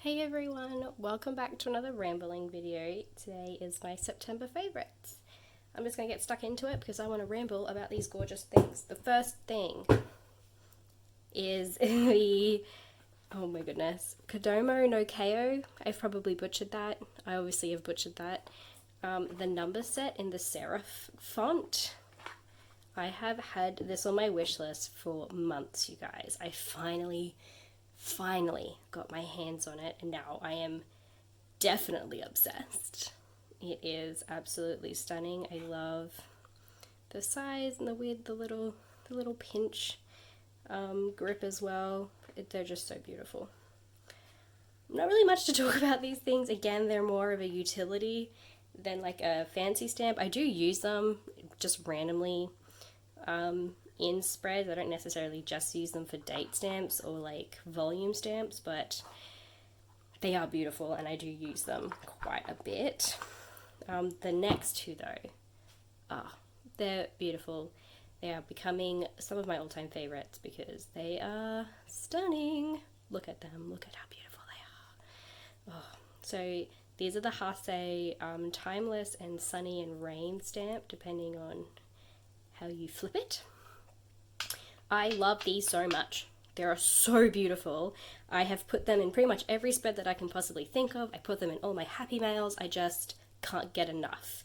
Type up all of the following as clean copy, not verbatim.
Hey everyone, welcome back to another rambling video. Today is my September favourites. I'm just going to get stuck into it because I want to ramble about these gorgeous things. The first thing is the, oh my goodness, Kodomo no Keo. I've probably butchered that. I obviously have butchered that. The number set in the serif font. I have had this on my wish list for months, you guys. I finally got my hands on it, and now I am definitely obsessed. It is absolutely stunning. I love the size and the width, the little pinch grip as well. They're just so beautiful. Not really much to talk about these things. Again, they're more of a utility than like a fancy stamp. I do use them just randomly in spreads. I don't necessarily just use them for date stamps or like volume stamps, but they are beautiful and I do use them quite a bit. The next two though, they're beautiful. They are becoming some of my all-time favorites because they are stunning. Look at them, look at how beautiful they are. So these are the Hase Timeless and Sunny and Rain stamp, depending on how you flip it. I love these so much. They are so beautiful. I have put them in pretty much every spread that I can possibly think of. I put them in all my happy mails. I just can't get enough.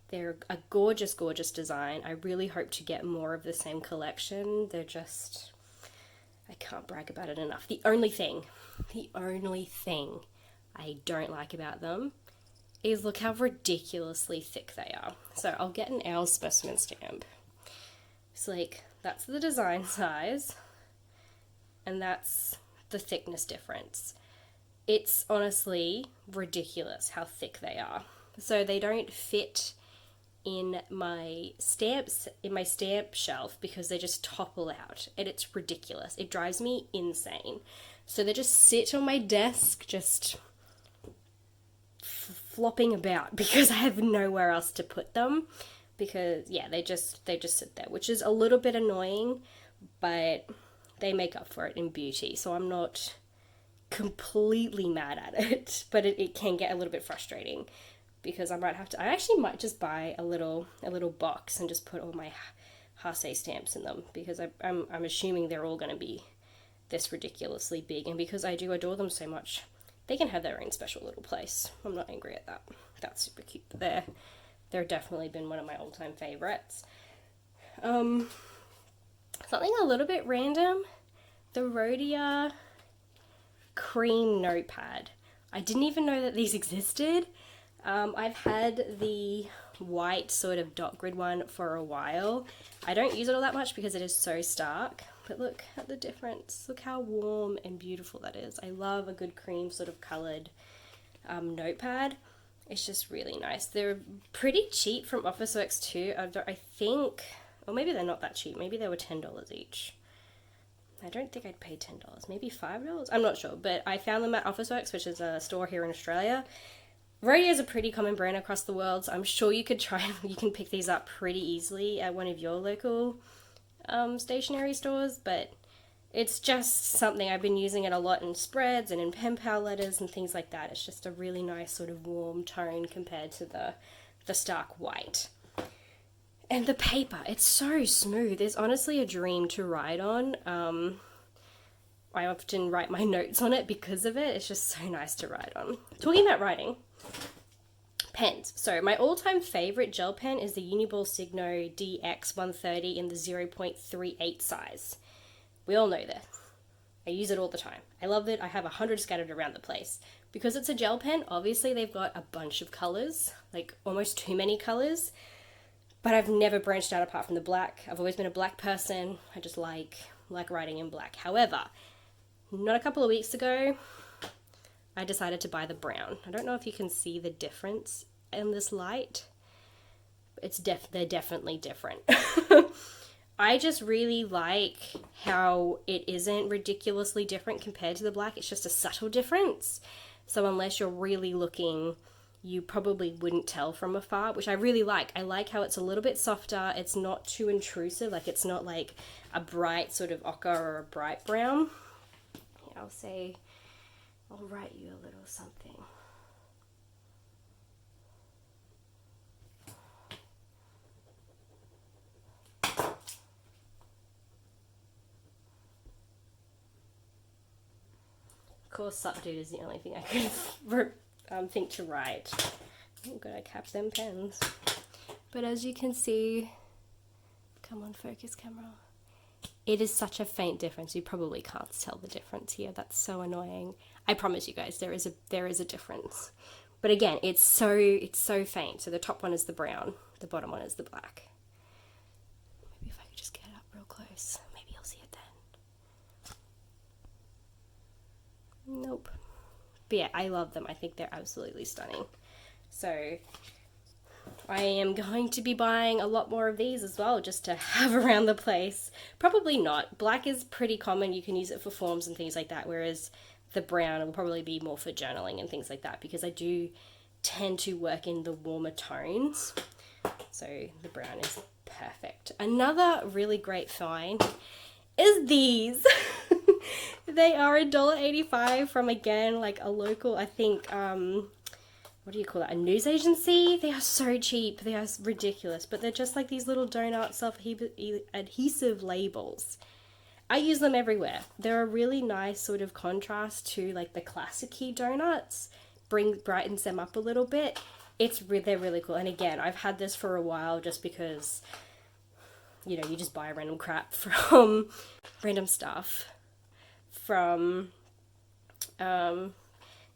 They're a gorgeous, gorgeous design. I really hope to get more of the same collection. They're just, I can't brag about it enough. The only thing I don't like about them is look how ridiculously thick they are. So I'll get an owl specimen stamp. It's like, that's the design size, and that's the thickness difference. It's honestly ridiculous how thick they are. So they don't fit in my stamps, in my stamp shelf, because they just topple out, and it's ridiculous. It drives me insane. So they just sit on my desk, just flopping about, because I have nowhere else to put them. Because yeah, they just sit there, which is a little bit annoying, but they make up for it in beauty. So I'm not completely mad at it, but it can get a little bit frustrating because I actually might just buy a little box and just put all my Hase stamps in them, because I'm assuming they're all going to be this ridiculously big, and because I do adore them so much, they can have their own special little place. I'm not angry at that. That's super cute. They're definitely been one of my all-time favorites. Something a little bit random, the Rhodia cream notepad. I didn't even know that these existed. I've had the white sort of dot grid one for a while. I don't use it all that much because it is so stark, but look at the difference. Look how warm and beautiful that is. I love a good cream sort of colored notepad. It's just really nice. They're pretty cheap from Officeworks too. I think, or maybe they're not that cheap. Maybe they were $10 each. I don't think I'd pay $10. Maybe $5? I'm not sure. But I found them at Officeworks, which is a store here in Australia. Rhodia is a pretty common brand across the world, so I'm sure you can pick these up pretty easily at one of your local stationery stores, but it's just something I've been using it a lot in spreads and in pen pal letters and things like that. It's just a really nice sort of warm tone compared to the stark white. And the paper, it's so smooth. It's honestly a dream to write on. I often write my notes on it because of it. It's just so nice to write on. Talking about writing, pens. So my all-time favorite gel pen is the Uniball Signo DX130 in the 0.38 size. We all know this. I use it all the time. I love it. I have 100 scattered around the place. Because it's a gel pen, obviously they've got a bunch of colors, like almost too many colors, but I've never branched out apart from the black. I've always been a black person. I just like writing in black. However, not a couple of weeks ago, I decided to buy the brown. I don't know if you can see the difference in this light. They're definitely different. I just really like how it isn't ridiculously different compared to the black. It's just a subtle difference. So unless you're really looking, you probably wouldn't tell from afar, which I really like. I like how it's a little bit softer. It's not too intrusive. Like, it's not like a bright sort of ochre or a bright brown. I'll say I'll write you a little something. Of course, subdued is the only thing I could think to write. Oh, gotta cap them pens. But as you can see, come on, focus camera. It is such a faint difference. You probably can't tell the difference here. That's so annoying. I promise you guys, there is a difference. But again, it's so faint. So the top one is the brown, the bottom one is the black. Maybe if I could just get it up real close, maybe you'll see it then. Nope. But yeah, I love them. I think they're absolutely stunning. So I am going to be buying a lot more of these as well, just to have around the place. Probably not. Black is pretty common. You can use it for forms and things like that, whereas the brown will probably be more for journaling and things like that, because I do tend to work in the warmer tones. So the brown is perfect. Another really great find is these. They are $1.85 from, again, like a local, I think, what do you call that, a news agency? They are so cheap. They are ridiculous, but they're just like these little donut self-adhesive labels. I use them everywhere. They're a really nice sort of contrast to like the classic-y donuts. Brightens them up a little bit. They're really cool. And again, I've had this for a while just because, you know, you just buy random crap from random stuff from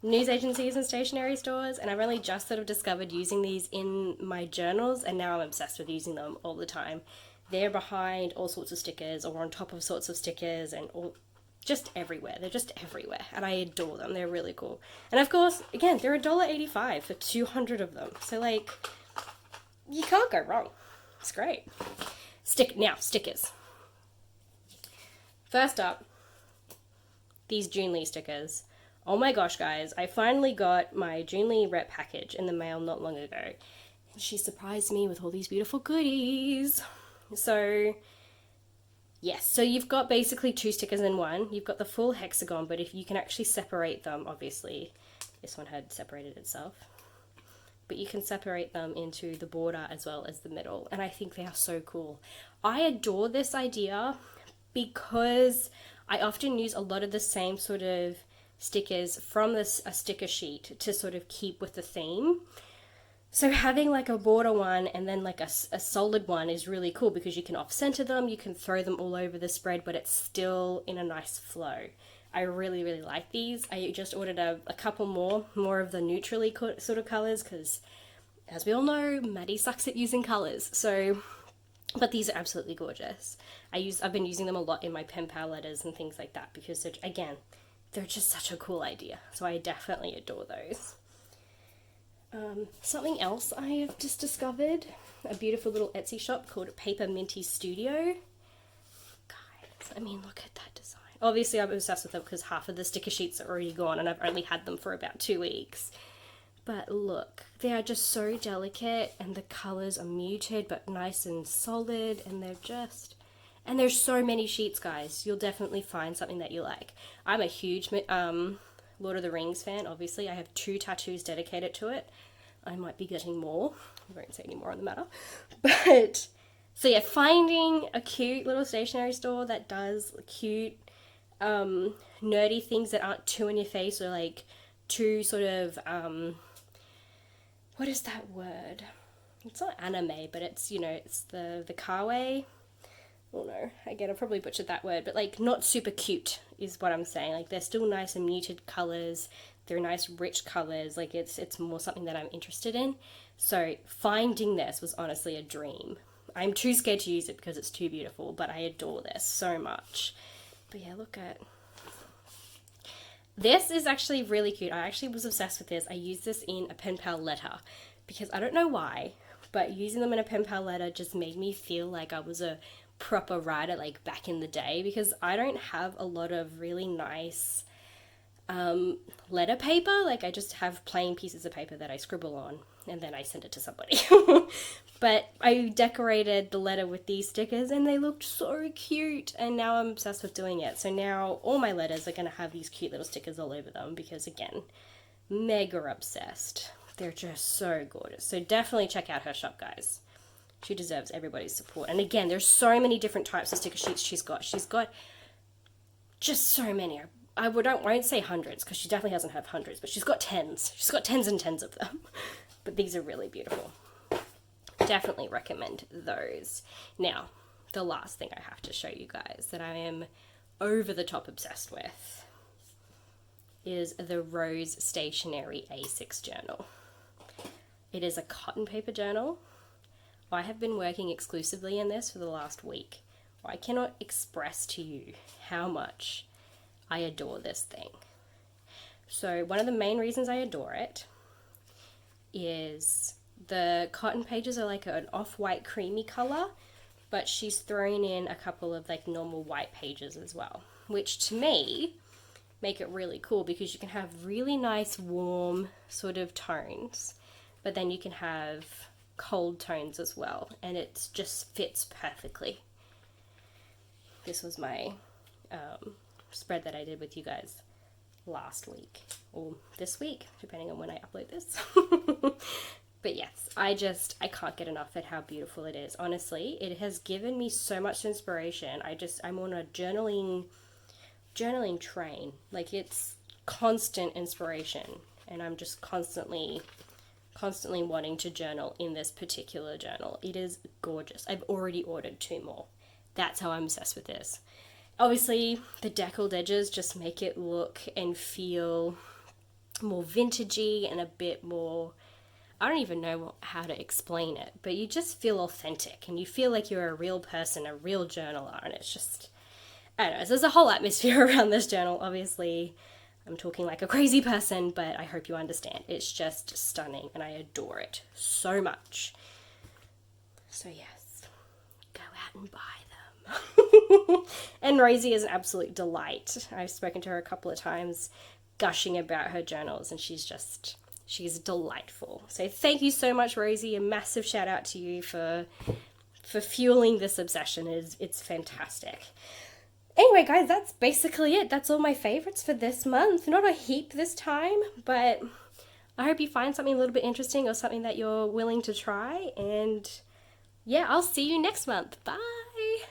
news agencies and stationery stores, and I've only just sort of discovered using these in my journals, and now I'm obsessed with using them all the time. They're behind all sorts of stickers or on top of sorts of stickers and all, just everywhere. They're just everywhere, and I adore them. They're really cool. And of course, again, they're $1.85 for 200 of them. So like, you can't go wrong. It's great. Stickers. First up, these HELLONYAH stickers. Oh my gosh, guys, I finally got my HELLONYAH rep package in the mail not long ago. And she surprised me with all these beautiful goodies. So, yes, so you've got basically 2 stickers in one. You've got the full hexagon, but if you can actually separate them, obviously, this one had separated itself. But you can separate them into the border as well as the middle. And I think they are so cool. I adore this idea because I often use a lot of the same sort of stickers from a sticker sheet to sort of keep with the theme. So having like a border one and then like a solid one is really cool because you can off-center them, you can throw them all over the spread, but it's still in a nice flow. I really, really like these. I just ordered a couple more of the neutrally sort of colors because, as we all know, Maddie sucks at using colors. So, but these are absolutely gorgeous. I've been using them a lot in my pen pal letters and things like that because, again, they're just such a cool idea. So I definitely adore those. Something else I have just discovered, a beautiful little Etsy shop called Paper Minty Studio. Guys, I mean, look at that design. Obviously, I'm obsessed with them because half of the sticker sheets are already gone and I've only had them for about 2 weeks. But look, they are just so delicate and the colors are muted but nice and solid, and and there's so many sheets, guys. You'll definitely find something that you like. I'm a huge Lord of the Rings fan, obviously. I have 2 tattoos dedicated to it. I might be getting more. I won't say any more on the matter. But, so yeah, finding a cute little stationery store that does cute, nerdy things that aren't too in your face or like too sort of, what is that word? It's not anime, but it's, you know, it's the kawaii. Oh no, again, I probably butchered that word, but like not super cute is what I'm saying. Like they're still nice and muted colors. They're nice rich colors. Like it's more something that I'm interested in. So finding this was honestly a dream. I'm too scared to use it because it's too beautiful, but I adore this so much. But yeah, look at this. Is actually really cute. I actually was obsessed with this. I used this in a pen pal letter because I don't know why, but using them in a pen pal letter just made me feel like I was a proper writer like back in the day, because I don't have a lot of really nice letter paper. Like I just have plain pieces of paper that I scribble on and then I send it to somebody. But I decorated the letter with these stickers and they looked so cute, and now I'm obsessed with doing it. So now all my letters are going to have these cute little stickers all over them because, again, mega obsessed. They're just so gorgeous. So definitely check out her shop, guys. She deserves everybody's support. And again, there's so many different types of sticker sheets she's got. She's got just so many. I won't say hundreds because she definitely doesn't have hundreds, but she's got tens. She's got tens and tens of them. But these are really beautiful. Definitely recommend those. Now, the last thing I have to show you guys that I am over the top obsessed with is the Rose Stationery A6 journal. It is a cotton paper journal. I have been working exclusively in this for the last week. I cannot express to you how much I adore this thing. So one of the main reasons I adore it is the cotton pages are like an off-white creamy color, but she's thrown in a couple of like normal white pages as well, which to me make it really cool because you can have really nice warm sort of tones, but then you can have cold tones as well, and it just fits perfectly. This was my spread that I did with you guys last week, or this week, depending on when I upload this. But yes, I can't get enough at how beautiful it is. Honestly, it has given me so much inspiration. I'm on a journaling train. Like, it's constant inspiration, and I'm just constantly wanting to journal in this particular journal. It is gorgeous. I've already ordered 2 more. That's how I'm obsessed with this. Obviously, the deckled edges just make it look and feel more vintagey and a bit more, I don't even know how to explain it, but you just feel authentic and you feel like you're a real person, a real journaler, and it's just, I don't know, there's a whole atmosphere around this journal. Obviously, I'm talking like a crazy person, but I hope you understand. It's just stunning and I adore it so much. So yes, go out and buy them. And Rosie is an absolute delight. I've spoken to her a couple of times gushing about her journals, and she's delightful. So thank you so much, Rosie. A massive shout out to you for fueling this obsession. It's fantastic. Anyway, guys, that's basically it. That's all my favorites for this month. Not a heap this time, but I hope you find something a little bit interesting or something that you're willing to try. And yeah, I'll see you next month. Bye.